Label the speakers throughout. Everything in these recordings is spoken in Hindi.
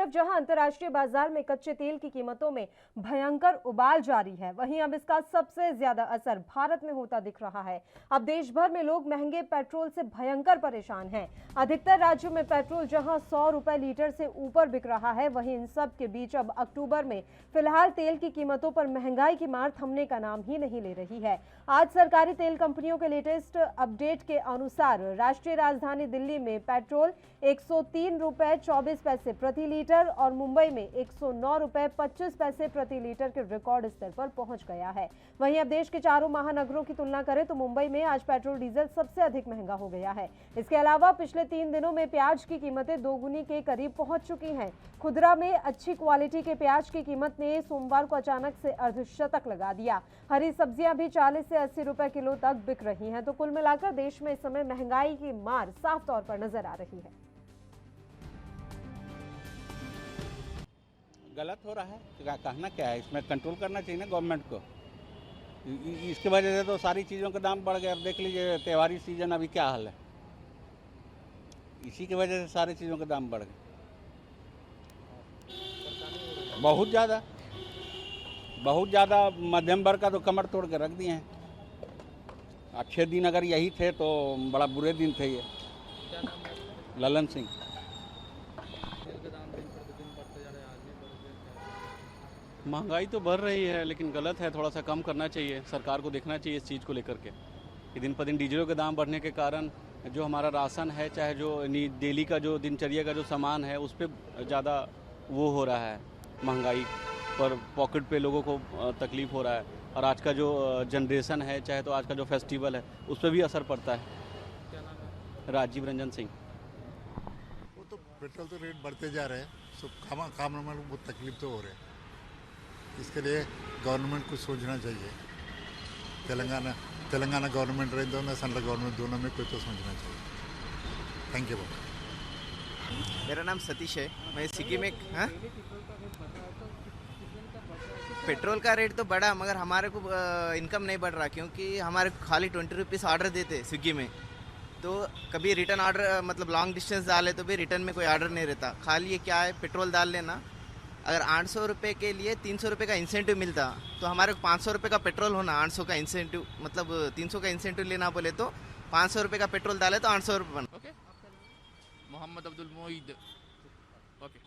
Speaker 1: तरफ जहां अंतर्राष्ट्रीय बाजार में कच्चे तेल की कीमतों में भयंकर उबाल जारी है, वहीं अब इसका सबसे ज्यादा असर भारत में होता दिख रहा है। अब देश भर में लोग महंगे पेट्रोल से भयंकर परेशान हैं। अधिकतर राज्यों में पेट्रोल जहां 100 रुपए लीटर से ऊपर बिक रहा है, वहीं इन सब के बीच अब अक्टूबर में फिलहाल तेल की कीमतों पर महंगाई की मार थमने का नाम ही नहीं ले रही है। आज सरकारी तेल कंपनियों के लेटेस्ट अपडेट के अनुसार राष्ट्रीय राजधानी दिल्ली में पेट्रोल 103 रुपए 24 पैसे प्रति लीटर और मुंबई में 109 रुपए 25 पैसे प्रति लीटर के रिकॉर्ड स्तर पर पहुंच गया है। वहीं अब देश के चारों महानगरों की तुलना करें तो मुंबई में आज पेट्रोल डीजल सबसे अधिक महंगा हो गया है। इसके अलावा पिछले 3 दिनों में प्याज की कीमतें दोगुनी के करीब पहुंच चुकी हैं। खुदरा में अच्छी क्वालिटी के प्याज की कीमत ने सोमवार को अचानक से अर्धशतक लगा दिया। हरी सब्जियां भी 40 से 80 रुपए किलो तक बिक रही हैं। तो कुल मिलाकर देश में इस समय महंगाई की मार साफ तौर पर नजर आ रही है।
Speaker 2: गलत हो रहा है, कहना क्या है, इसमें कंट्रोल करना चाहिए ना गवर्नमेंट को। इसकी वजह से तो सारी चीज़ों के दाम बढ़ गए। अब देख लीजिए त्योहारी सीजन अभी क्या हाल है, इसी की वजह से सारी चीज़ों के दाम बढ़ गए बहुत ज़्यादा। मध्यम वर्ग का तो कमर तोड़ के रख दिए हैं। अच्छे दिन अगर यही थे तो बड़ा बुरे दिन थे ये। ललन सिंह।
Speaker 3: महंगाई तो बढ़ रही है लेकिन गलत है, थोड़ा सा कम करना चाहिए। सरकार को देखना चाहिए इस चीज़ को लेकर के कि दिन पर दिन डीजलों के दाम बढ़ने के कारण जो हमारा राशन है, चाहे जो डेली का जो दिनचर्या का जो सामान है, उस पर ज़्यादा वो हो रहा है। महंगाई पर पॉकेट पे लोगों को तकलीफ़ हो रहा है। और आज का जो जनरेशन है, चाहे तो आज का जो फेस्टिवल है, उस पर भी असर पड़ता है।
Speaker 4: क्या नाम है?
Speaker 3: राजीव रंजन सिंह।
Speaker 5: वो तो पेट्रोल तो रेट बढ़ते जा रहे हैं, सब काम में बहुत तकलीफ तो हो रहे हैं। इसके लिए गवर्नमेंट को सोचना चाहिए। तेलंगाना गवर्नमेंट रहे दोनों, सेंट्रल गवर्नमेंट दोनों में कोई तो सोचना चाहिए। Thank you.
Speaker 6: मेरा नाम सतीश है, मैं स्विगी में। हाँ, पेट्रोल का रेट तो बढ़ा मगर हमारे को इनकम नहीं बढ़ रहा, क्योंकि हमारे खाली 20 रुपीज़ ऑर्डर देते स्विगी में। तो कभी रिटर्न ऑर्डर मतलब लॉन्ग डिस्टेंस डाले तो भी रिटर्न में कोई ऑर्डर नहीं रहता। खाली ये क्या है, पेट्रोल डाल लेना। अगर 800 रुपये के लिए 300 रुपये का इंसेंटिव मिलता तो हमारे को 500 रुपये का पेट्रोल होना, 800 का इंसेंटिव मतलब 300 का इंसेंटिव लेना बोले तो 500 रुपये का पेट्रोल डाले तो 800 रुपये बना।
Speaker 4: ओके, मोहम्मद अब्दुल मोईद। ओके,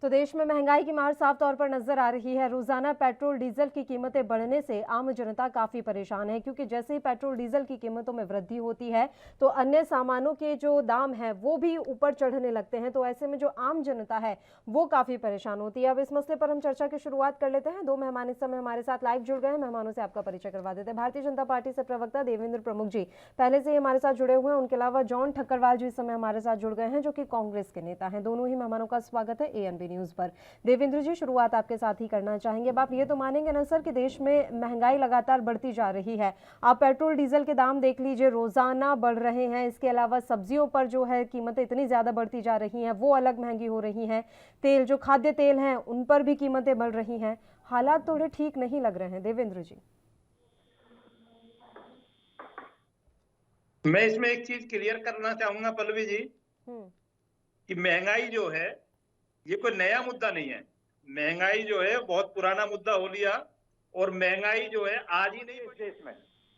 Speaker 1: तो देश में महंगाई की मार साफ तौर पर नजर आ रही है। रोजाना पेट्रोल डीजल की कीमतें बढ़ने से आम जनता काफी परेशान है, क्योंकि जैसे ही पेट्रोल डीजल की कीमतों में वृद्धि होती है तो अन्य सामानों के जो दाम हैं वो भी ऊपर चढ़ने लगते हैं। तो ऐसे में जो आम जनता है वो काफी परेशान होती है। अब इस मसले पर हम चर्चा की शुरुआत कर लेते हैं। 2 मेहमान इस समय हमारे साथ लाइव जुड़ गए हैं। मेहमानों से आपका परिचय करवा देते हैं। भारतीय जनता पार्टी से प्रवक्ता देवेंद्र प्रमुख जी पहले से ही हमारे साथ जुड़े हुए हैं। उनके अलावा जॉन ठक्करवाल जी इस समय हमारे साथ जुड़ गए हैं, जो कि कांग्रेस के नेता हैं। दोनों ही मेहमानों का स्वागत है एएनबी न्यूज पर। देवेंद्र जी, शुरुआत आपके साथ ही करना चाहेंगे। अब आप ये तो मानेंगे ना सर कि देश में महंगाई लगातार बढ़ती जा रही है। आप पेट्रोल डीजल के दाम देख लीजिए, रोजाना बढ़ रहे हैं। इसके अलावा सब्जियों पर जो है कीमतें इतनी ज्यादा बढ़ती जा रही हैं, वो अलग महंगी हो रही हैं। तेल, जो खाद्य तेल हैं, उन पर भी कीमतें बढ़ रही हैं। हालात थोड़े ठीक नहीं लग रहे हैं। देवेंद्र जी,
Speaker 7: मैं इसमें एक चीज क्लियर करना चाहूंगा पल्लवी जी, कि महंगाई जो है ये कोई नया मुद्दा नहीं है। महंगाई जो है बहुत पुराना मुद्दा हो लिया, और महंगाई जो है आज ही नहीं इस देश में।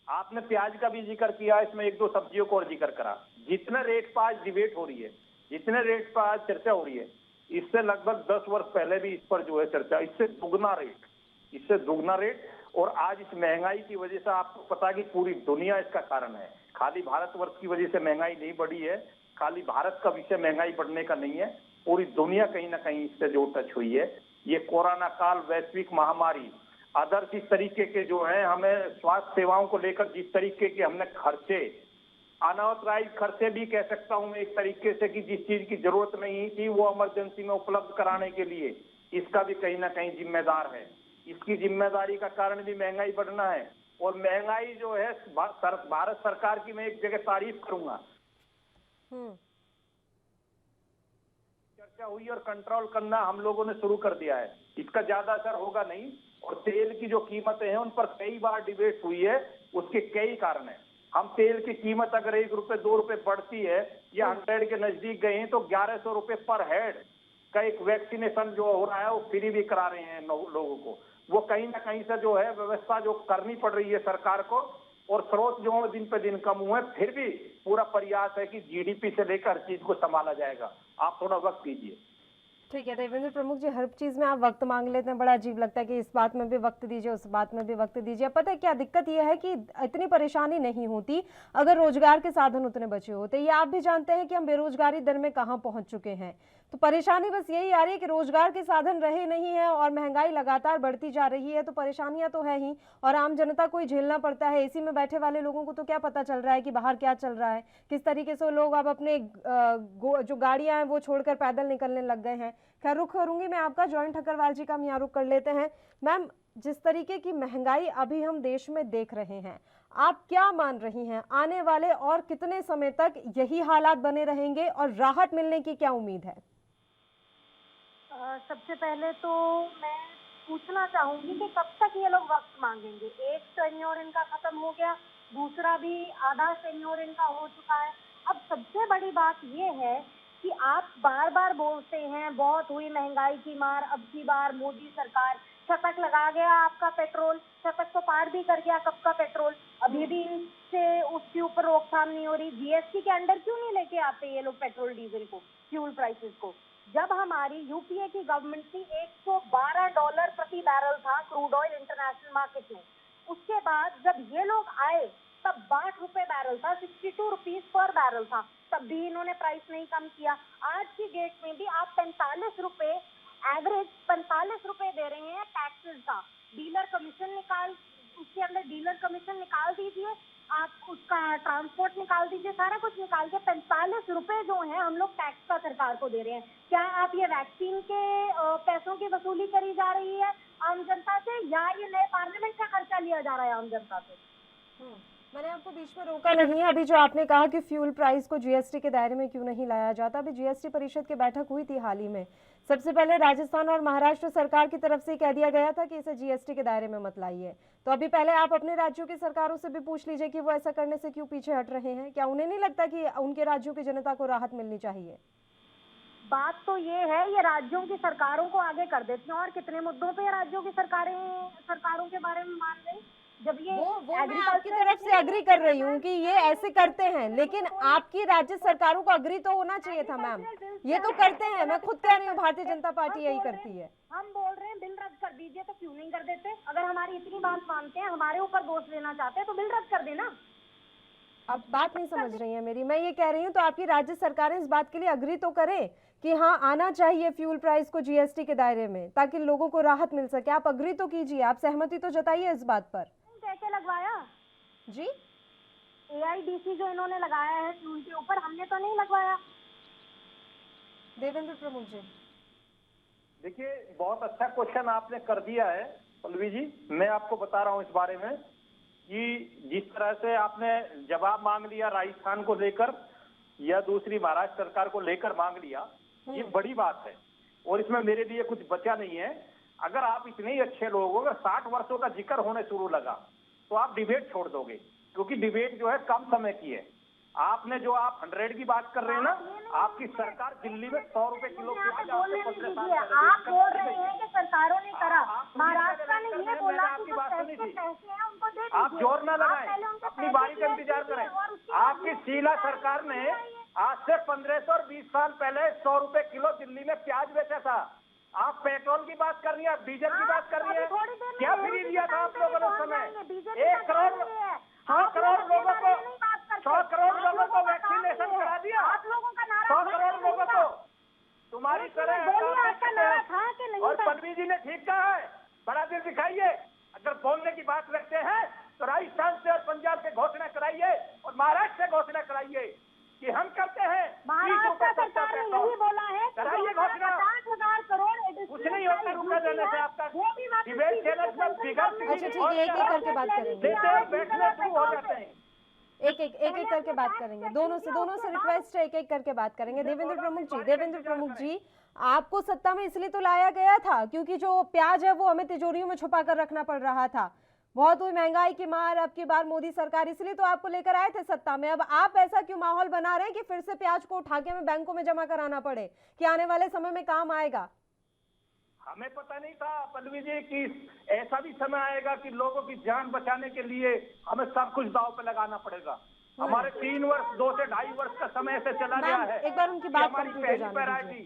Speaker 7: आपने प्याज का भी जिक्र किया, इसमें 1-2 सब्जियों को और जिक्र करा। जितने रेट पर आज डिबेट हो रही है, जितने रेट पर आज चर्चा हो रही है, इससे लगभग 10 वर्ष पहले भी इस पर जो है चर्चा, इससे दुगना रेट। और आज इस महंगाई की वजह से आपको पता है कि पूरी दुनिया इसका कारण है। खाली भारतवर्ष की वजह से महंगाई नहीं बढ़ी है, खाली भारत का विषय महंगाई बढ़ने का नहीं है, पूरी दुनिया कहीं ना कहीं इससे जो टच हुई है। ये कोरोना काल, वैश्विक महामारी, अदर्स इस तरीके के जो है, हमें स्वास्थ्य सेवाओं को लेकर जिस तरीके के हमने खर्चे, अनऑथराइज खर्चे भी कह सकता हूं एक तरीके से, कि जिस चीज की जरूरत नहीं थी वो इमरजेंसी में उपलब्ध कराने के लिए, इसका भी कहीं ना कहीं जिम्मेदार है। इसकी जिम्मेदारी का कारण भी महंगाई बढ़ना है। और महंगाई जो है भारत सरकार की मैं एक जगह तारीफ करूंगा, चर्चा हुई और कंट्रोल करना हम लोगों ने शुरू कर दिया है। इसका ज्यादा असर होगा नहीं। और तेल की जो कीमतें हैं उन पर कई बार डिबेट हुई है, उसके कई कारण हैं। हम तेल की कीमत अगर 1 रुपए 2 रुपए बढ़ती है या 100 के नजदीक गए हैं तो 1100 रुपए पर हेड का एक वैक्सीनेशन जो हो रहा है वो फ्री भी करा रहे हैं लोगों को। वो कहीं ना कहीं से जो है व्यवस्था जो करनी पड़ रही है सरकार को, और स्रोत जो दिन पे दिन कम हुए, फिर भी पूरा प्रयास है कि जीडीपी से लेकर हर चीज को संभाला जाएगा। आप थोड़ा वक्त दीजिए।
Speaker 1: ठीक है देवेंद्र प्रमुख जी, हर चीज में आप वक्त मांग लेते हैं, बड़ा अजीब लगता है कि इस बात में भी वक्त दीजिए, उस बात में भी वक्त दीजिए। पता है क्या दिक्कत यह है कि इतनी परेशानी नहीं होती अगर रोजगार के साधन उतने बचे होते। ये आप भी जानते हैं कि हम बेरोजगारी दर में कहां पहुंच चुके हैं। तो परेशानी बस यही आ रही है कि रोजगार के साधन रहे नहीं है और महंगाई लगातार बढ़ती जा रही है। तो परेशानियां तो है ही, और आम जनता को ही झेलना पड़ता है। एसी में बैठे वाले लोगों को तो क्या पता चल रहा है कि बाहर क्या चल रहा है, किस तरीके से लोग अब अपने जो गाड़ियां हैं वो छोड़कर पैदल निकलने लग गए हैं। खैर, रुख करूंगी मैं आपका, जॉइंट ठक्करवाल जी का हम यहाँ रुख कर लेते हैं। मैम, जिस तरीके की महंगाई अभी हम देश में देख रहे हैं, आप क्या मान रही हैं आने वाले और कितने समय तक यही हालात बने रहेंगे और राहत मिलने की क्या उम्मीद है?
Speaker 8: सबसे पहले तो मैं पूछना चाहूंगी कि कब तक ये लोग वक्त मांगेंगे। एक टेन्योर इनका खत्म हो गया, दूसरा भी आधा टेन्योर इनका हो चुका है। अब सबसे बड़ी बात ये है कि आप बार बार बोलते हैं बहुत हुई महंगाई की मार, अब की बार मोदी सरकार शतक लगा गया आपका पेट्रोल, शतक तो पार भी कर गया कब का पेट्रोल, अभी भी इनसे उसके ऊपर रोकथाम नहीं हो रही। जीएसटी के अंडर क्यों नहीं लेके आते ये लोग पेट्रोल डीजल को, फ्यूल प्राइसेस को? जब हमारी यूपीए की गवर्नमेंट थी $112 प्रति बैरल था क्रूड ऑयल इंटरनेशनल मार्केट में। उसके बाद जब ये लोग आए तब 62 रुपए बैरल था, 62 रुपीज पर बैरल था, तब भी इन्होंने प्राइस नहीं कम किया। आज की डेट में भी आप 45 रुपए एवरेज 45 रुपए दे रहे हैं टैक्सेस का। डीलर कमीशन निकाल, उसके अंदर डीलर कमीशन निकाल दीजिए, आप उसका ट्रांसपोर्ट निकाल दीजिए, सारा कुछ निकाल के 45 रुपए जो है हम लोग टैक्स का सरकार को दे रहे हैं। क्या आप ये वैक्सीन के पैसों की वसूली करी जा रही है आम जनता से, या ये नए पार्लियामेंट का खर्चा लिया जा रहा है आम जनता से?
Speaker 1: मैंने आपको बीच में रोका नहीं है। अभी जो आपने कहा कि फ्यूल प्राइस को जीएसटी के दायरे में क्यों नहीं लाया जाता, अभी जीएसटी परिषद की बैठक हुई थी हाल ही में। सबसे पहले राजस्थान और महाराष्ट्र सरकार की तरफ से कह दिया गया था कि इसे जीएसटी के दायरे में मत लाइए। तो अभी पहले आप अपने राज्यों की सरकारों से भी पूछ लीजिए कि वो ऐसा करने से क्यों पीछे हट रहे हैं। क्या उन्हें नहीं लगता कि उनके राज्यों की जनता को राहत मिलनी चाहिए?
Speaker 8: बात तो ये है, ये राज्यों की सरकारों को आगे कर देती हैं। और कितने मुद्दों पे राज्यों की सरकारों के बारे में मान गई। जब ये
Speaker 1: वो मैं आपकी तरफ से अग्री कर रही हूँ कि ये ऐसे करते हैं, लेकिन आपकी राज्य सरकारों को अग्री तो होना चाहिए था मैम। ये तो करते हैं, मैं खुद कह रही हूँ, भारतीय जनता पार्टी यही करती है।
Speaker 8: हम बोल रहे हैं बिल रद्द कर दीजिए, तो क्यों नहीं कर देते? अगर हमारी इतनी बात मानते हैं, हमारे ऊपर दोष लेना चाहते हैं, तो बिल रद्द कर देना।
Speaker 1: आप बात नहीं समझ रही हैं मेरी, मैं ये कह रही हूँ तो आपकी राज्य सरकारें इस बात के लिए अग्री तो करें कि हाँ आना चाहिए फ्यूल प्राइस को जीएसटी के दायरे में, ताकि लोगों को राहत मिल सके। आप अग्री तो कीजिए, आप सहमति तो जताइए इस बात पर।
Speaker 8: कैसे लगवाया
Speaker 1: जी?
Speaker 8: एआईडीसी जो इन्होंने लगाया है फ्यूल के ऊपर, हमने तो नहीं लगवाया।
Speaker 1: देवेंद्र प्रमुख जी,
Speaker 7: देखिए, बहुत अच्छा क्वेश्चन आपने कर दिया है पल्लवी जी। मैं आपको बता रहा हूं इस बारे में कि जिस तरह से आपने जवाब मांग लिया राजस्थान को लेकर या दूसरी महाराष्ट्र सरकार को लेकर मांग लिया, ये बड़ी बात है और इसमें मेरे लिए कुछ बचा नहीं है। अगर आप इतने ही अच्छे लोग हो, अगर 60 वर्षों का जिक्र होने शुरू लगा तो आप डिबेट छोड़ दोगे, क्योंकि डिबेट जो है कम समय की है। आपने जो आप 100 की बात कर रहे हैं ना, आपकी सरकार दिल्ली में 100 रुपए किलो प्याज
Speaker 8: आप बोल रहे हैं कि सरकारों ने करा, महाराष्ट्र ने ये बोला कि पैसे हैं उनको दे दीजिए।
Speaker 7: आप जोर ना लगाएं, अपनी बारी का इंतजार करें। आपकी शीला सरकार ने आज से 15 और 20 साल पहले 100 रुपए किलो दिल्ली में प्याज बेचा था। आप पेट्रोल की बात कर रही है, डीजल की बात कर रही है। क्या फ्री दिया था आप लोगों ने उस समय? 1 करोड़ 100 करोड़ लोगों को 100 करोड़ लोगों को वैक्सीनेशन करा दिया। 100 करोड़ लोगों को तुम्हारी तरह। और पल्लवी जी ने ठीक कहा है, बड़ा दिल दिखाइए। अगर बोलने की बात रखते हैं तो राजस्थान से और पंजाब से घोषणा कराइए और महाराष्ट्र से घोषणा कराइए कि हम करते हैं।
Speaker 8: महाराष्ट्र सरकार ने यही बोला है,
Speaker 7: कराइए घोषणा।
Speaker 8: 50,000 करोड़
Speaker 7: कुछ नहीं होता रुपए देने से आपका। डिबेट चैनल पर बिगड़
Speaker 1: अच्छा ठीक है, एक एक करके बात करेंगे,
Speaker 7: बैठना शुरू हो जाते हैं।
Speaker 1: एक करके बात करेंगे, दोनों से रिक्वेस्ट है, एक एक करके बात करेंगे। देवेंद्र प्रमुख जी, आपको सत्ता में इसलिए तो लाया गया था क्योंकि जो प्याज है वो हमें तिजोरियों में छुपा कर रखना पड़ रहा था, बहुत हुई महंगाई की मार, अब की बार मोदी सरकार, इसलिए तो आपको लेकर आए थे सत्ता में। अब आप ऐसा क्यों माहौल बना रहे हैं कि फिर से प्याज को उठा के हमें बैंकों में जमा कराना पड़े कि आने वाले समय में काम आएगा?
Speaker 7: हमें पता नहीं था पल्लवी जी कि ऐसा भी समय आएगा कि लोगों की जान बचाने के लिए हमें सब कुछ दांव पे लगाना पड़ेगा। हमारे 3 वर्ष 2 से 2.5 वर्ष का समय से चला गया है।
Speaker 1: एक बार उनकी बात
Speaker 7: हमारी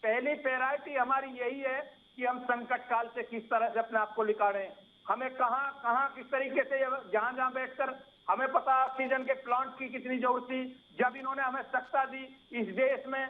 Speaker 7: पहली प्रायोरिटी हमारी यही है कि हम संकट काल से किस तरह से अपने आप को निकालें। हमें कहाँ किस तरीके से जहां बैठकर हमें पता ऑक्सीजन के प्लांट की कितनी जरूरत थी। जब इन्होंने हमें सत्ता दी, इस देश में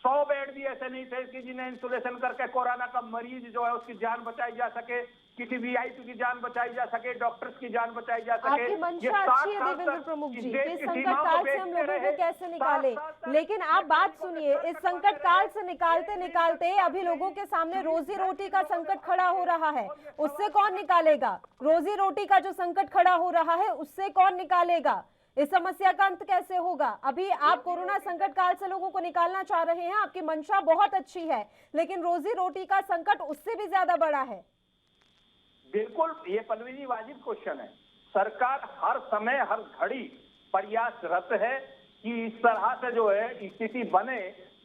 Speaker 7: 100 बेड भी ऐसे नहीं थे कि जिन्हें इंसुलेशन करके कोरोना का मरीज जो है उसकी जान बचाई जा सके, किसी वीआईपी की जान बचाई जा सके, डॉक्टर्स की जान बचाई जा सके।
Speaker 1: आपकी मंशा अच्छी है देवेंद्र प्रमुख जी, इस संकट काल से हम लोगों को कैसे निकाले, लेकिन आप बात सुनिए, इस संकट काल से निकालते निकालते अभी लोगों के सामने रोजी रोटी का संकट खड़ा हो रहा है, उससे कौन निकालेगा? रोजी रोटी का जो संकट खड़ा हो रहा है उससे कौन निकालेगा? इस समस्या का अंत कैसे होगा? अभी आप कोरोना संकट काल से लोगों को निकालना चाह रहे हैं, आपकी मंशा बहुत अच्छी है, लेकिन रोजी रोटी का संकट उससे भी ज्यादा बड़ा है।
Speaker 7: बिल्कुल, ये पल्लवी जी वाजिब क्वेश्चन है। सरकार हर समय हर घड़ी प्रयासरत है कि इस तरह से जो है स्थिति बने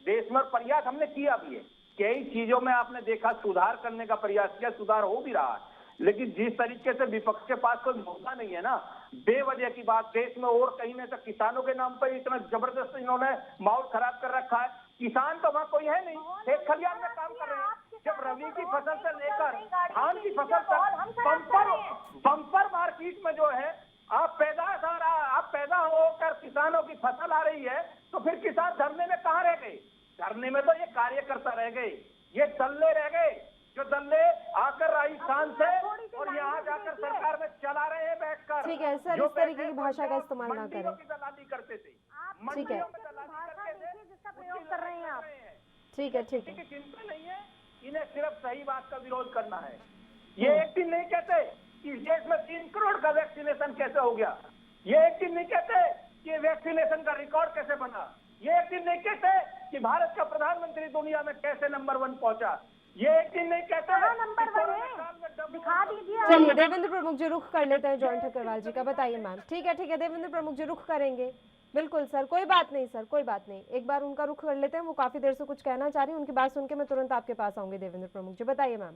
Speaker 7: देश में। प्रयास हमने किया भी है, कई चीजों में आपने देखा सुधार करने का प्रयास किया, सुधार हो भी रहा है, लेकिन जिस तरीके से विपक्ष के पास कोई मुद्दा नहीं है ना, बेवजह की बात देश में और कहीं न तक किसानों के नाम पर इतना जबरदस्त इन्होंने माहौल खराब कर रखा है। किसान तो वहाँ कोई है नहीं, खेत खलियान में काम कर रहे हैं। जब रबी की फसल से लेकर धान की फसल तक बम्पर मार्केट में जो है आप पैदा होकर किसानों की फसल आ रही है, तो फिर किसान धरने में कहाँ रह गए? धरने में तो ये कार्यकर्ता रह गए, ये दल्ले रह गए, जो दल्ले आकर राजस्थान से और यहाँ जाकर सरकार में चला रहे हैं बैठकर।
Speaker 1: ठीक है सर, इस तरीके की भाषा का इस्तेमाल ना करें।
Speaker 7: दलाली करते थे,
Speaker 1: ठीक है,
Speaker 8: जिसका प्रयोग कर रहे हैं आप।
Speaker 1: ठीक है।
Speaker 7: चिंता नहीं है, इन्हें सिर्फ सही बात का विरोध करना है। ये एक दिन नहीं कहते कि इस देश में 3 करोड़ का वैक्सीनेशन कैसे हो गया, ये एक दिन नहीं कहते कि वैक्सीनेशन का रिकॉर्ड कैसे बना, ये एक दिन नहीं कहते कि भारत का प्रधानमंत्री दुनिया में कैसे नंबर 1 पहुंचा, ये एक दिन नहीं कहते
Speaker 8: नंबर 1 है, दिखा दीजिए।
Speaker 1: चलिए देवेंद्र प्रमुख जी रुख कर लेते हैं जॉइंट ठकरवाल जी का, बताइए मैम। ठीक है देवेंद्र प्रमुख जी रुख करेंगे, बिल्कुल सर, कोई बात नहीं सर, कोई बात नहीं, एक बार उनका रुख कर लेते हैं, वो काफी देर से कुछ कहना चाह रही है, उनकी बात सुन के मैं तुरंत आपके पास आऊंगी। देवेंद्र प्रमुख जी बताइए मैम।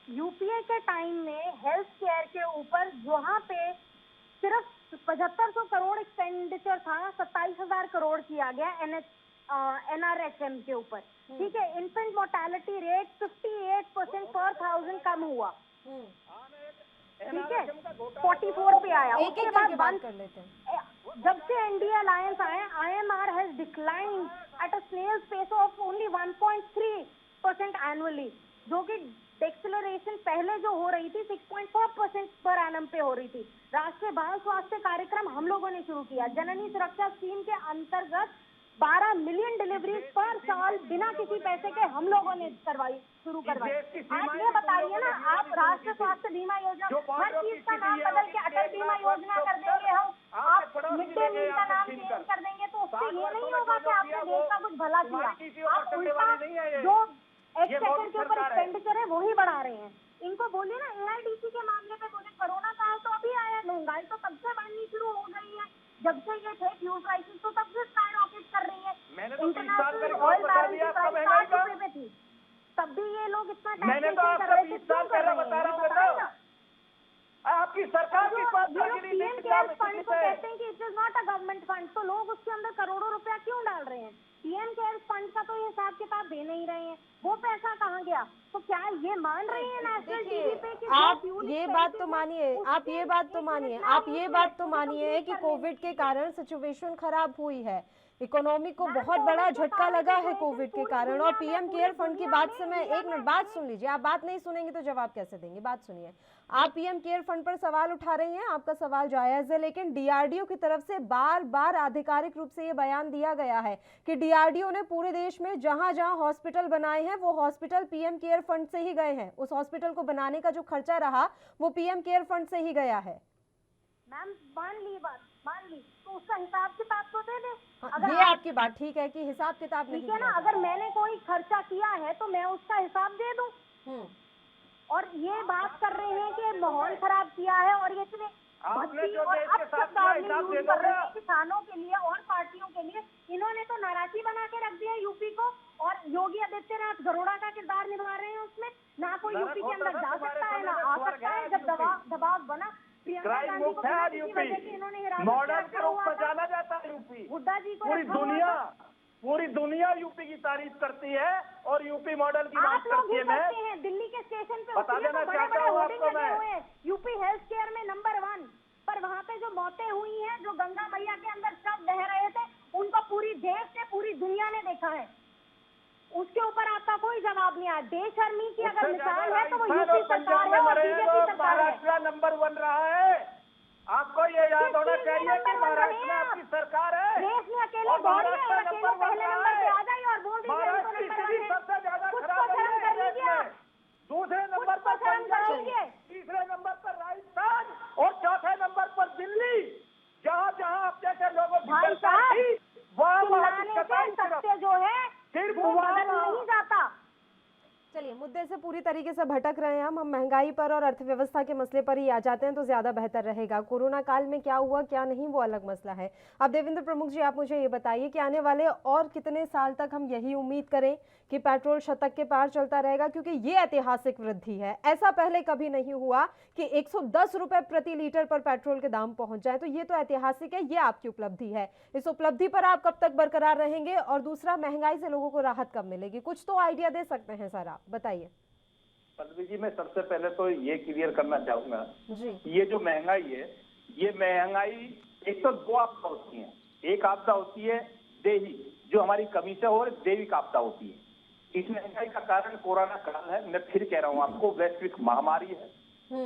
Speaker 8: यूपीए के टाइम में हेल्थ केयर के ऊपर जहाँ पे सिर्फ 7500 करोड़ एक्सपेंडिचर था, 27,000 करोड़ किया गया NRHM के ऊपर। ठीक है, इन्फेंट मोर्टेलिटी रेट 58% पर 1000 कम हुआ। ठीक है, 44 पे आया।
Speaker 1: उसके बाद बात कर लेते हैं।
Speaker 8: जब से एनडीए अलायंस आए, IMR has declined at a snail's pace of only 1.3% annually, जो कि एक्सेलरेशन पहले जो हो रही थी 6.4% पर एनम पे हो रही थी। राष्ट्रीय बाल स्वास्थ्य कार्यक्रम हम लोगों ने शुरू किया, जननी सुरक्षा स्कीम के अंतर्गत 12 मिलियन डिलीवरीज पर साल बिना किसी पैसे के हम लोगों ने शुरू करवाई। आप ये बताइए ना, आप राष्ट्रीय स्वास्थ्य बीमा योजना, हर चीज का नाम बदल के अटल बीमा योजना कर देंगे हम, आप मिड डे मील का नाम चेंज कर देंगे, तो उससे ये नहीं होगा कि आपने देश का कुछ भला किया। आप उल्टा जो एक्सपेक्टेड के ऊपर एक्सपेंडिचर है वही बढ़ा रहे हैं। इनको बोलिए ना, AIDC के मामले पे बोले, कोरोना काल तो अभी आया, महंगाई तो तब से बढ़नी शुरू हो गई है, जब से ये थे फ्यूल प्राइसेस तो तब से स्काई रॉकेट कर रही है। इंटरनेशनल ऑयल बैरल की प्राइस 60 रुपए पे थी, तब भी ये लोग इतना टैक्सेशन कर रहे थे, क्यों कर रहे हैं?
Speaker 7: आपकी सरकार के पास
Speaker 8: पीएम केयर्स फंड को कहते हैं कि it is not a government fund, तो लोग उसके अंदर करोड़ों रुपया क्यों डाल रहे हैं? पीएम केयर्स फंड का तो ये हिसाब किताब दे नहीं रहे हैं, वो पैसा कहाँ गया? तो क्या ये मान रहे हैं नेशनल टीवी पे कि
Speaker 1: आप ये बात तो मानिए, आप ये बात तो मानिए कि कोविड के कारण सिचुएशन खराब हुई है, इकोनॉमी को बहुत बड़ा झटका लगा है कोविड के कारण। और पीएम केयर फंड की बात से मैं एक मिनट बात सुन लीजिए, आप बात नहीं सुनेंगे तो जवाब कैसे देंगे? बात सुनिए, आप पीएम केयर फंड पर सवाल उठा रही हैं, आपका सवाल जायज है, लेकिन डीआरडीओ की तरफ से बार बार आधिकारिक रूप से ये बयान दिया गया है कि डीआरडीओ ने पूरे देश में जहां जहां हॉस्पिटल बनाए हैं वो हॉस्पिटल पीएम केयर फंड से ही गए हैं। उस हॉस्पिटल को बनाने का जो खर्चा रहा वो पीएम केयर फंड से ही गया है।
Speaker 8: मैम मान ली तो उसका हिसाब किताब तो दे दे।
Speaker 1: ये आपकी बात ठीक है कि हिसाब किताब नहीं
Speaker 8: ठीक है ना, अगर मैंने कोई खर्चा किया है तो मैं उसका हिसाब दे दूं। और ये बात कर रहे हैं कि माहौल खराब किया है और ये किसानों के लिए और पार्टियों के लिए इन्होंने तो नाराजगी बना के रख दिया यूपी को। और योगी आदित्यनाथ गरुड़ा का किरदार निभा रहे हैं उसमें, ना कोई यूपी के अंदर जा सकता है ना आ सकता है। जब दबाव बना प्रियंका गांधी को
Speaker 9: मॉडल के रूप में जाना जाता है यूपी।
Speaker 8: हुड्डा जी को
Speaker 9: पूरी दुनिया यूपी की तारीफ करती है और यूपी मॉडल की बात करती है। मैं
Speaker 8: दिल्ली के स्टेशन पे
Speaker 9: बता देना चाहता हूँ आपको मैं,
Speaker 8: यूपी हेल्थ केयर में नंबर 1 पर वहाँ पे जो मौतें हुई हैं, जो गंगा मैया के अंदर शव बह रहे थे, उनको पूरी देश ने पूरी दुनिया ने देखा है। उसके ऊपर आपका कोई जवाब नहीं आया। बेशर्मी की अगर मिसाल है तो वो यूपी सरकार है और बीजेपी सरकार है।
Speaker 9: महाराष्ट्र नंबर 1 रहा है। आपको ये याद होना चाहिए कि महाराष्ट्र में आपकी सरकार है।
Speaker 8: देश में अकेले पहले नंबर पे आ जाइए और बोल दीजिए
Speaker 9: सबसे ज्यादा खराब है। दूसरे नंबर पर तीसरे नंबर पर राजस्थान और चौथे नंबर पर दिल्ली। जहाँ जहाँ अपने के लोगों की सरकार थी
Speaker 8: वहाँ जो है
Speaker 9: सिर्फ
Speaker 8: नहीं जाता।
Speaker 1: चलिए, मुद्दे से पूरी तरीके से भटक रहे हैं हम महंगाई पर और अर्थव्यवस्था के मसले पर ही आ जाते हैं तो ज्यादा बेहतर रहेगा। कोरोना काल में क्या हुआ क्या नहीं वो अलग मसला है। अब देवेंद्र प्रमुख जी, आप मुझे ये बताइए कि आने वाले और कितने साल तक हम यही उम्मीद करें कि पेट्रोल शतक के पार चलता रहेगा, क्योंकि ये ऐतिहासिक वृद्धि है। ऐसा पहले कभी नहीं हुआ कि 110 रुपए प्रति लीटर पर पेट्रोल के दाम पहुंच जाए, तो ये तो ऐतिहासिक है, ये आपकी उपलब्धि है। इस उपलब्धि पर आप कब तक बरकरार रहेंगे? और दूसरा, महंगाई से लोगों को राहत कब मिलेगी? कुछ तो आइडिया दे सकते हैं सर, आप बताइए।
Speaker 9: पल्लवी जी, मैं सबसे पहले तो ये क्लियर करना चाहूंगा
Speaker 1: जी,
Speaker 9: ये जो महंगाई है, ये महंगाई एक तो 2 आपदा होती है। एक आपदा होती है देही, जो हमारी कमी से और दैविक आपदा होती है। इस महंगाई का कारण कोरोना काल है। मैं फिर कह रहा हूँ आपको, वैश्विक महामारी है।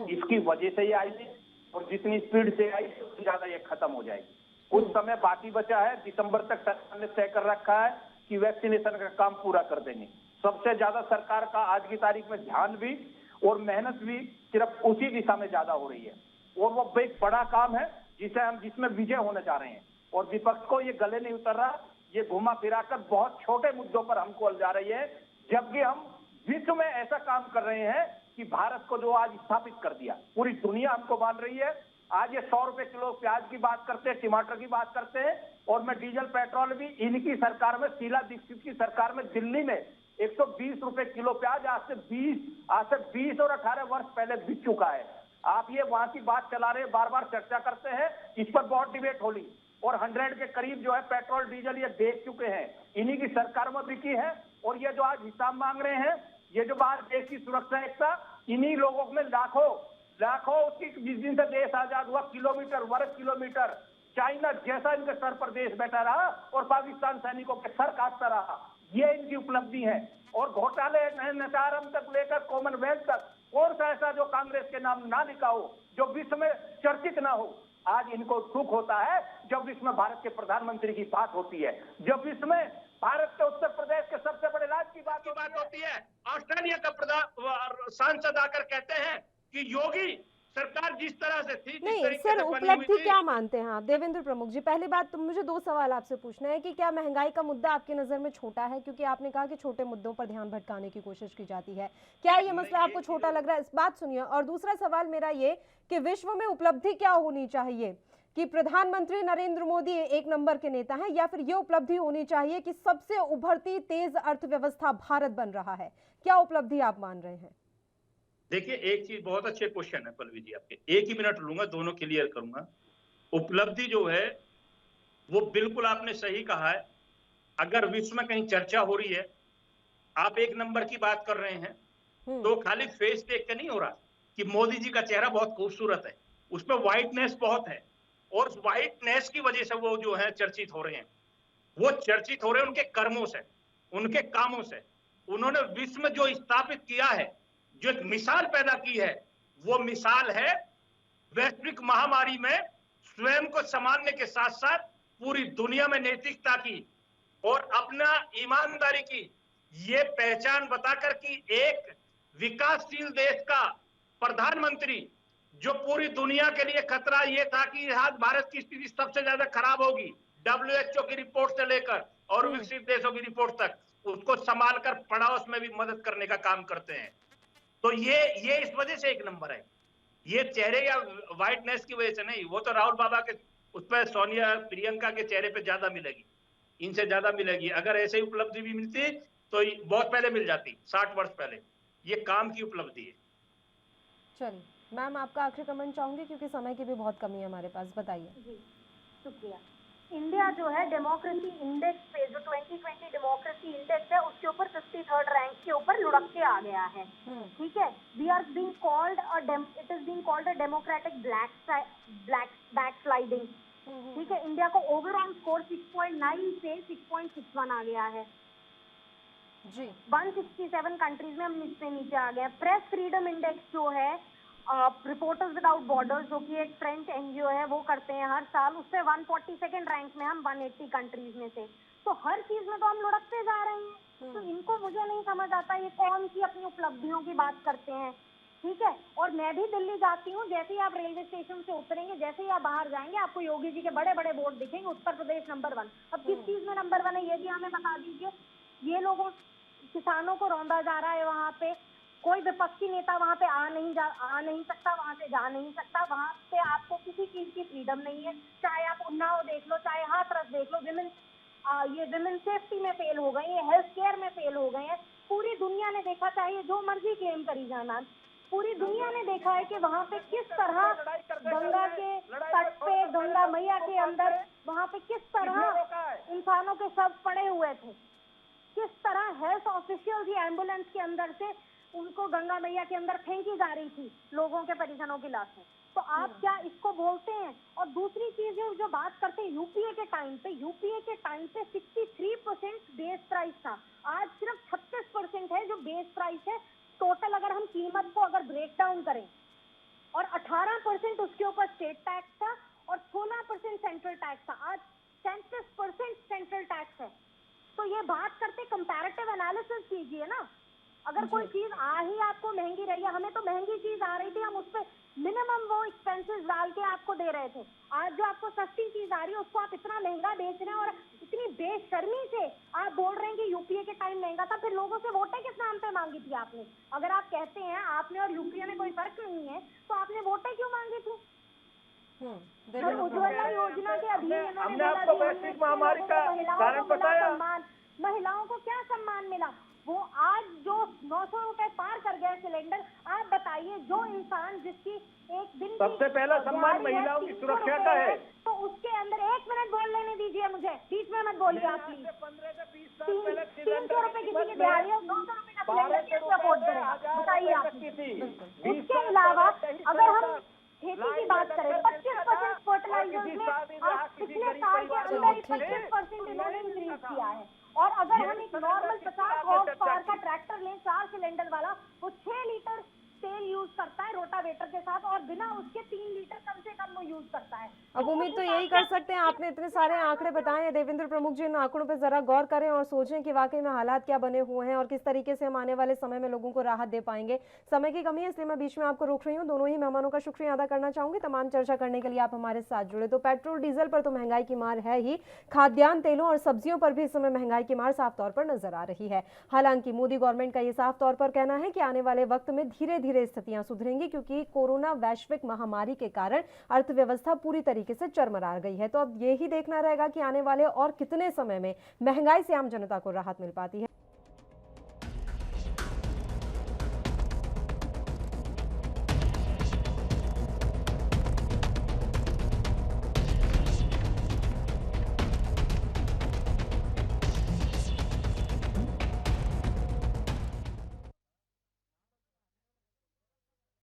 Speaker 9: इसकी वजह से ये आई है और जितनी स्पीड से आई उससे ज्यादा ये खत्म हो जाएगी। कुछ समय बाकी बचा है, दिसंबर तक सरकार ने तय कर रखा है कि वैक्सीनेशन का काम पूरा कर देंगे। सबसे ज्यादा सरकार का आज की तारीख में ध्यान भी और मेहनत भी सिर्फ उसी दिशा में ज्यादा हो रही है और वो एक बड़ा काम है जिसमें विजय होने जा रहे हैं। और विपक्ष को ये गले नहीं उतर रहा, ये घुमा फिरा कर बहुत छोटे मुद्दों पर हमको उलझा रही है, जबकि हम विश्व में ऐसा काम कर रहे हैं कि भारत को जो आज स्थापित कर दिया, पूरी दुनिया हमको मान रही है। आज ये 100 रुपए किलो प्याज की बात करते हैं, टमाटर की बात करते हैं, और मैं डीजल पेट्रोल भी इनकी सरकार में, शीला दीक्षित की सरकार में दिल्ली में 120 रुपए किलो प्याज आज से 20 और 18 वर्ष पहले बिक चुका है। आप ये वहां की बात चला रहे, बार बार चर्चा करते हैं, इस पर बहुत डिबेट होली और 100 के करीब जो है पेट्रोल डीजल ये बेच चुके हैं, इन्हीं की सरकार में बिकी है। और ये जो आज हिसाब मांग रहे हैं, ये जो बाहर देश की सुरक्षा एकता, इन्हीं लोगों में लाखों उसकी जिस दिन से देश आजाद हुआ किलोमीटर, वर्ग किलोमीटर चाइना जैसा इनके सर पर देश बैठा रहा और पाकिस्तान सैनिकों के सर काटता रहा। ये इनकी उपलब्धि है। और घोटाले नचारम तक लेकर कॉमनवेल्थ तक कौन सा ऐसा जो कांग्रेस के नाम ना लिखा हो, जो विश्व में चर्चित ना हो। आज इनको दुख होता है जब विश्व में भारत के प्रधानमंत्री की बात होती है, जब विश्व में भारत के उत्तर प्रदेश के सबसे बड़े राज्य की बात होती है। ऑस्ट्रेलिया का सांसद आकर कहते हैं कि योगी सरकार जिस तरह से थी,
Speaker 1: नहीं सर, उपलब्धि क्या मानते हैं आप देवेंद्र प्रमुख जी? पहली बात तो मुझे 2 सवाल आपसे पूछना है कि क्या महंगाई का मुद्दा आपकी नजर में छोटा है? क्योंकि आपने कहा कि छोटे मुद्दों पर ध्यान भटकाने की कोशिश की जाती है, क्या ये मसला आपको छोटा लग रहा है? इस बात सुनिए। और दूसरा सवाल मेरा ये कि विश्व में उपलब्धि क्या होनी चाहिए कि प्रधानमंत्री नरेंद्र मोदी एक नंबर के नेता हैं, या फिर ये उपलब्धि होनी चाहिए कि सबसे उभरती तेज अर्थव्यवस्था भारत बन रहा है? क्या उपलब्धि आप मान रहे हैं?
Speaker 7: देखिए, एक चीज, बहुत अच्छे क्वेश्चन है पल्लवी जी आपके, एक ही मिनट लूंगा, दोनों क्लियर करूंगा। उपलब्धि जो है वो बिल्कुल आपने सही कहा है। अगर विश्व में कहीं चर्चा हो रही है, आप एक नंबर की बात कर रहे हैं, तो खाली फेस देख के नहीं हो रहा कि मोदी जी का चेहरा बहुत खूबसूरत है, उसमें व्हाइटनेस बहुत है और उस व्हाइटनेस की वजह से वो जो है चर्चित हो रहे हैं। वो चर्चित हो रहे हैं उनके कर्मों से, उनके कामों से। उन्होंने विश्व में जो स्थापित किया है, जो एक मिसाल पैदा की है, वो मिसाल है वैश्विक महामारी में स्वयं को संभालने के साथ साथ पूरी दुनिया में नैतिकता की और अपना ईमानदारी की ये पहचान बताकर कि एक विकासशील देश का प्रधानमंत्री, जो पूरी दुनिया के लिए खतरा ये था कि आज भारत की स्थिति सबसे ज्यादा खराब होगी, WHO की रिपोर्ट से लेकर और विकसित देशों की रिपोर्ट तक, उसको संभाल कर पड़ोस में भी मदद करने का काम करते हैं। तो ये इस वजह से एक नंबर है। ये चेहरे या व्हाइटनेस की वजह से नहीं, वो तो राहुल बाबा के उस पर सोनिया प्रियंका के चेहरे पे ज्यादा मिलेगी, इनसे ज्यादा मिलेगी। अगर ऐसे उपलब्धि भी मिलती तो बहुत पहले मिल जाती, 60 वर्ष पहले। ये काम की उपलब्धि है।
Speaker 1: चलिए मैम, आपका आखिरी कमेंट चाहूंगी क्योंकि समय की भी बहुत कमी है हमारे पास, बताइए।
Speaker 8: जी शुक्रिया। इंडिया जो है डेमोक्रेसी इंडेक्स पे, जो 2020 डेमोक्रेसी इंडेक्स है, उसके ऊपर 53rd रैंक के ऊपर लुढ़क के आ गया है। ठीक है, we are being called it is being called a democratic backsliding. ठीक है, इंडिया को ओवरऑल स्कोर 6.9 से 6.61 आ गया है
Speaker 1: जी।
Speaker 8: 167 कंट्रीज में हम इससे नीचे आ गए। प्रेस फ्रीडम इंडेक्स जो है, रिपोर्टर्स विदाउट बॉर्डर्स, जो कि एक फ्रेंच एनजीओ है, वो करते हैं हर साल, उससे 142nd रैंक में हम 180 कंट्रीज में से। तो हर चीज में तो हम लुढ़कते जा रहे हैं। तो इनको मुझे नहीं समझ आता ये कौन सी अपनी उपलब्धियों की बात करते हैं। ठीक है, और मैं भी दिल्ली जाती हूँ, जैसे ही आप रेलवे स्टेशन से उतरेंगे, जैसे ही आप बाहर जाएंगे, आपको योगी जी के बड़े बड़े बोर्ड दिखेंगे, उत्तर प्रदेश नंबर 1। अब किस चीज में नंबर 1 है ये भी हमें बता दीजिए। ये लोगों किसानों को रौंदा जा रहा है, वहाँ पे कोई विपक्षी नेता वहाँ पे आ नहीं सकता, वहाँ से जा नहीं सकता, वहाँ पे आपको किसी चीज की फ्रीडम नहीं है। चाहे आप उन्नाव देख लो, चाहे हाथरस देख लो, विमेन सेफ्टी में फेल हो गए, ये हेल्थ केयर में फेल हो गए हैं। पूरी दुनिया ने देखा, चाहे जो मर्जी क्लेम करी जाना, पूरी दुनिया ने देखा है कि वहाँ पे किस तरह गंगा के तट पे, गंगा मैया के अंदर, वहाँ पे किस तरह इंसानों के शव पड़े हुए थे, किस तरह हेल्थ ऑफिशियल एम्बुलेंस के अंदर से उनको गंगा मैया के अंदर फेंकी जा रही थी, लोगों के परिजनों की लाशें। तो आप क्या इसको बोलते हैं? और दूसरी चीज है, जो बात करते हैं यूपीए के टाइम पे 63% बेस प्राइस था, आज सिर्फ 36% है जो बेस प्राइस है। टोटल अगर हम कीमत को अगर ब्रेक डाउन करें, और 18% उसके ऊपर स्टेट टैक्स था और 16% सेंट्रल टैक्स था, आज 37% सेंट्रल टैक्स है। तो ये बात करते कंपैरेटिव एनालिसिस कीजिए ना। अगर कोई चीज आ ही आपको महंगी रही है, हमें तो महंगी चीज आ रही थी, हम उस पर मिनिमम वो एक्सपेंसेस डाल के आपको दे रहे थे। आज जो आपको सस्ती चीज आ रही है उसको आप इतना महंगा बेच रहे हैं, और इतनी बेशर्मी से आप बोल रहे हैं कि यूपीए के टाइम महंगा था। फिर लोगों से वोटें किस नाम पे मांगी थी आपने? अगर आप कहते हैं आपने और यूपीए में कोई फर्क नहीं है, तो आपने वोटें क्यों मांगी थी? उज्ज्वला योजना के अधीन
Speaker 9: हमने आपको वैश्विक महामारी का कारण बताया।
Speaker 8: महिलाओं को क्या सम्मान मिला? वो आज जो 900 रुपए पार कर गया सिलेंडर, आप बताइए, जो इंसान जिसकी एक दिन
Speaker 9: सबसे पहला सम्मान महिलाओं की सुरक्षा का है,
Speaker 8: तो उसके अंदर 1 मिनट बोल लेने दीजिए मुझे, 20 में मत बोलिए आप प्लीज। 300 रुपए किसी की दिहाड़ी है, 900 रुपए का सिलेंडर कैसे अफोर्ड करेगा, बताइए आप। उसके अलावा अगर हम खेती की बात करें, 25% फर्टिलाइजर में पिछले साल के अंदर ही 25% इन्होंने इंक्रीज किया है। और अगर हम एक नॉर्मल 50 हॉर्स पावर का ट्रैक्टर लें 4 सिलेंडर वाला, वो 6 लीटर तेल यूज करता है रोटावेटर के साथ, और बिना उसके 3 लीटर कम से कम वो यूज करता है।
Speaker 1: अब उम्मीद तो यही कर सकते हैं, आपने इतने सारे आंकड़े बताए हैं देवेंद्र प्रमुख जी, इन आंकड़ों पे जरा गौर करें और सोचें कि वाकई में हालात क्या बने हुए हैं और किस तरीके से हम आने वाले समय में लोगों को राहत दे पाएंगे। समय की कमी है इसलिए मैं बीच में आपको रोक रही हूँ। दोनों ही मेहमानों का शुक्रिया अदा करना चाहूंगी तमाम चर्चा करने के लिए आप हमारे साथ जुड़े। तो पेट्रोल डीजल पर तो महंगाई की मार है ही, खाद्यान्न तेलों और सब्जियों पर भी इस समय महंगाई की मार साफ तौर पर नजर आ रही है। हालांकि मोदी गवर्नमेंट का ये साफ तौर पर कहना है कि आने वाले वक्त में धीरे धीरे स्थितियां सुधरेंगी, क्योंकि कोरोना वैश्विक महामारी के कारण अर्थव्यवस्था पूरी तरीके से चरमरा गई है। तो अब यही देखना रहेगा कि आने वाले और कितने समय में महंगाई से आम जनता को राहत मिल पाती है।